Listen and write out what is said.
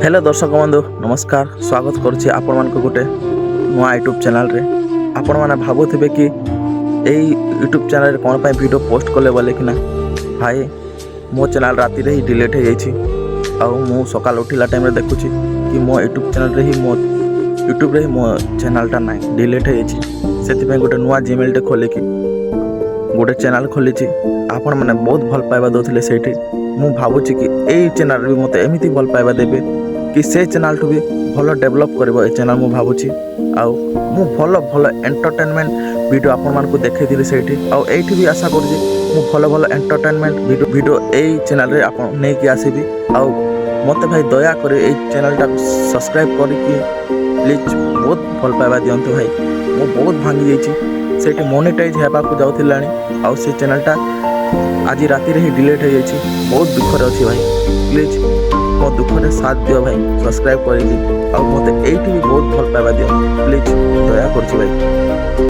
Hello दर्शक बंधु नमस्कार स्वागत करुच्ची आपण मान गोटे नुआ यूट्यूब चैनल रे आपण मैंने भावुवे कि यही यूट्यूब चैनल कौन पर वीडियो पोस्ट कले बोले कि ना भाई मो चैनल राति रे ही डिलीट हो जाइए मु सकाल उठिला टाइम रे देखुची कि मो यूट्यूब चैनल रे ही मो चैनलटा ना डिलीट हो जाइए गोटे नुआ जीमेल टे खोलिकी गोटे चैनल खोली आपण मैंने बहुत भल पाइबा दौले से मु भावुची कि यही चैनल भी मत एमती भल पाइबा देबे कि से चैनल ठू भी भल डेभलप कर चैनल मु भावुची मु भल भल एंटरटेनमेंट वीडियो आपण मानकु देखैथिली सेठी एठी भी आशा करूची मु भल भल एंटरटेनमेंट वीडियो एई चैनल रे आपण नै कि आसीबी मते भाई दया करे एई चैनल टा सब्सक्राइब करिकि प्लीज बहुत भल पाइबा दियंतु भाई मु बहुत भांगी जाइची सेठी मोनेटाइज हेबा को जाउथिलानी से चैनलटा आज राति रे ही डिलीट हो जाइए बहुत दुखरे अच्छी भाई प्लीज मो दुखरे साथ दियो भाई सब्सक्राइब कर मत ये भी बहुत भल पाइबा दियो प्लीज दया कर भाई।